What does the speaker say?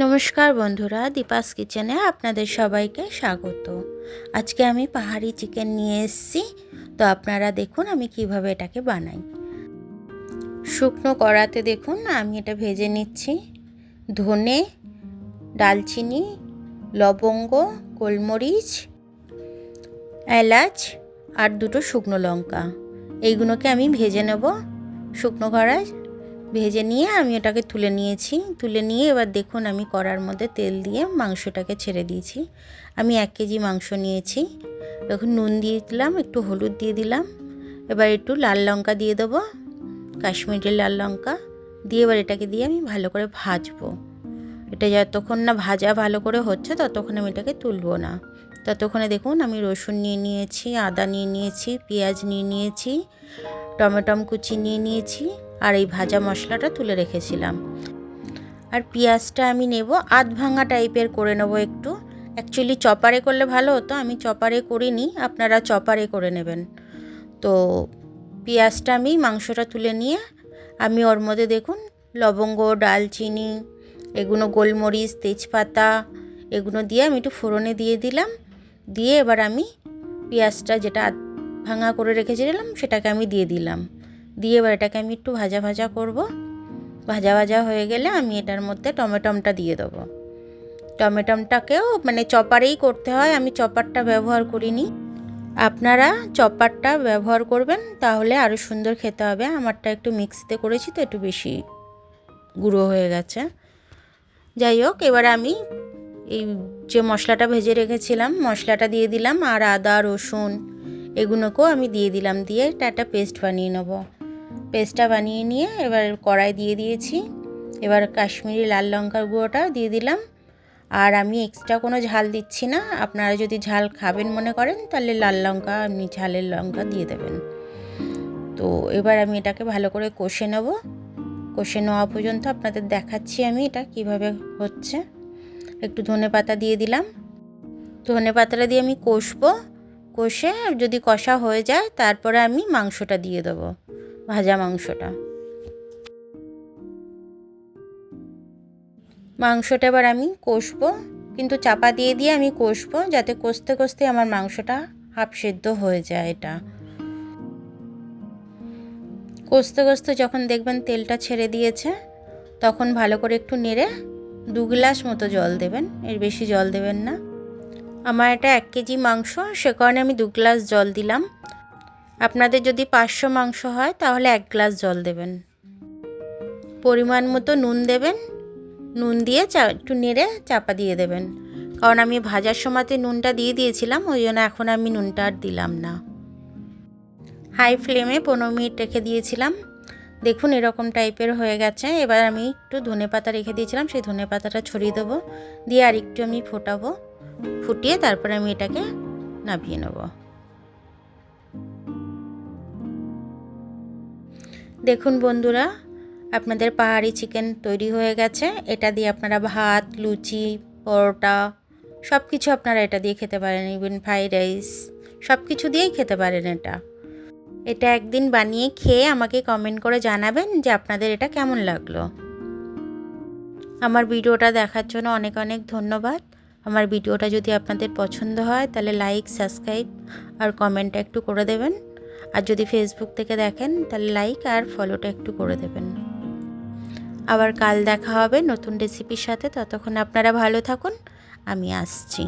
নমস্কার বন্ধুরা, দীপাস কিচেনে আপনাদের সবাইকে স্বাগত। আজকে আমি পাহাড়ি চিকেন নিয়ে এসেছি। তো আপনারা দেখুন আমি কিভাবে এটাকে বানাই। শুকনো কড়াতে দেখুন আমি এটা ভেজে নিচ্ছি। ধনে, ডালচিনি, লবঙ্গ, গোলমরিচ, এলাচ আর দুটো শুকনো লঙ্কা, এইগুলোকে আমি ভেজে নেব শুকনো কড়ায়। ভেজে নিয়ে আমি ওটাকে তুলে নিয়েছি। তুলে নিয়ে এবার দেখুন আমি কড়ার মধ্যে তেল দিয়ে মাংসটাকে ছেড়ে দিয়েছি। আমি 1 কেজি মাংস নিয়েছি। এখন নুন দিয়ে দিলাম, একটু হলুদ দিয়ে দিলাম, এবার একটু লাল লঙ্কা দিয়ে দেবো, কাশ্মীরি লাল লঙ্কা দিয়ে এবার এটাকে দিয়ে আমি ভালো করে ভাজবো। এটা যতক্ষণ না ভাজা ভালো করে হচ্ছে ততক্ষণ আমি এটাকে তুলবো না। ততক্ষণে দেখুন আমি রসুন নিয়ে নিয়েছি, আদা নিয়ে নিয়েছি, পেঁয়াজ নিয়ে নিয়েছি, টমেটো কুচি নিয়ে নিয়েছি আর এই ভাজা মশলাটা তুলে রেখেছিলাম। আর পেঁয়াজটা আমি নেব আধ ভাঙা টাইপের করে নেব একটু। অ্যাকচুয়ালি চপারে করলে ভালো হতো, আমি চপারে করিনি, আপনারা চপারে করে নেবেন। তো পেঁয়াজটা আমি মাংসটা তুলে নিয়ে আমি ওর মধ্যে দেখুন লবঙ্গ, ডালচিনি, এগুলো গোলমরিচ, তেজপাতা এগুলো দিয়ে আমি একটু ফোড়নে দিয়ে দিলাম। দিয়ে এবার আমি পেঁয়াজটা যেটা ভাঙা করে রেখেছিলাম সেটাকে আমি দিয়ে দিলাম। দিয়ে এবার এটাকে আমি একটু ভাজা ভাজা করব। ভাজা ভাজা হয়ে গেলে আমি এটার মধ্যে টমেটোটা দিয়ে দেবো। টমেটোটাকেও মানে চপারেই করতে হয়, আমি চপারটা ব্যবহার করিনি। আপনারা চপারটা ব্যবহার করবেন, তাহলে আরও সুন্দর খেতে হবে। আমারটা একটু মিক্সিতে করেছি তো একটু বেশি গুঁড়ো হয়ে গেছে। যাই হোক, এবার আমি এই যে মশলাটা ভেজে রেখেছিলাম মশলাটা দিয়ে দিলাম, আর আদা রসুন এগুলোকেও আমি দিয়ে দিলাম। দিয়ে এটা একটা পেস্ট বানিয়ে নেব। পেস্টটা বানিয়ে নিয়ে এবার কড়াই দিয়ে দিয়েছি। এবার কাশ্মীরি লাল লঙ্কার গুঁড়োটা দিয়ে দিলাম। আর আমি এক্সট্রা কোনো ঝাল দিচ্ছি না। আপনারা যদি ঝাল খাবেন মনে করেন তাহলে লাল লঙ্কা আপনি ঝালের লঙ্কা দিয়ে দেবেন। তো এবার আমি এটাকে ভালো করে কষে নেব। কষে নেওয়া পর্যন্ত আপনাদের দেখাচ্ছি আমি এটা কিভাবে হচ্ছে। একটু ধনেপাতা দিয়ে দিলাম। ধনেপাতাটা দিয়ে আমি কষবো। কষে যদি কষা হয়ে যায় তারপরে আমি মাংসটা দিয়ে দেবো, ভাজা মাংসটা। মাংসটা এবার আমি কষবো, কিন্তু চাপা দিয়ে দিয়ে আমি কষবো, যাতে কষতে কষতে আমার মাংসটা হাফ সেদ্ধ হয়ে যায়। এটা কষতে কষতে যখন দেখবেন তেলটা ছেড়ে দিয়েছে তখন ভালো করে একটু নেড়ে 2 গ্লাস মতো জল দেবেন, এর বেশি জল দেবেন না। আমার এটা 1 কেজি মাংস, সে কারণে আমি 2 গ্লাস জল দিলাম। আপনাদের যদি 500 মাংস হয় তাহলে 1 গ্লাস জল দেবেন। পরিমাণ মতো নুন দেবেন। নুন দিয়ে একটু নেড়ে চাপা দিয়ে দেবেন, কারণ আমি ভাজার সময়তে নুনটা দিয়ে দিয়েছিলাম, ওই জন্য এখন আমি নুনটা আর দিলাম না। হাই ফ্লেমে 15 মিনিট রেখে দিয়েছিলাম। দেখুন এরকম টাইপের হয়ে গেছে। এবার আমি একটু ধনেপাতা রেখে দিয়েছিলাম, সেই ধনেপাতাটা ছড়িয়ে দেবো। দিয়ে আর একটু আমি ফোটাবো, ফুটিয়ে তারপরে আমি এটাকে নামিয়ে নেব। দেখুন বন্ধুরা, আপনাদের পাহাড়ি চিকেন তৈরি হয়ে গেছে। এটা দিয়ে আপনারা ভাত, লুচি, পরোটা সব কিছু আপনারা এটা দিয়ে খেতে পারেন, ইভেন ফ্রাইড রাইস সব কিছু দিয়েই খেতে পারেন। এটা একদিন বানিয়ে খেয়ে আমাকে কমেন্ট করে জানাবেন যে আপনাদের এটা কেমন লাগলো। আমার ভিডিওটা দেখার জন্য অনেক অনেক ধন্যবাদ। আমার ভিডিওটা যদি আপনাদের পছন্দ হয় তাহলে লাইক, সাবস্ক্রাইব আর কমেন্টটা একটু করে দেবেন। আর যদি ফেসবুক থেকে দেখেন তাহলে লাইক আর ফলোটা একটু করে দেবেন। আবার কাল দেখা হবে নতুন রেসিপির সাথে। ততক্ষণ আপনারা ভালো থাকুন, আমি আসছি।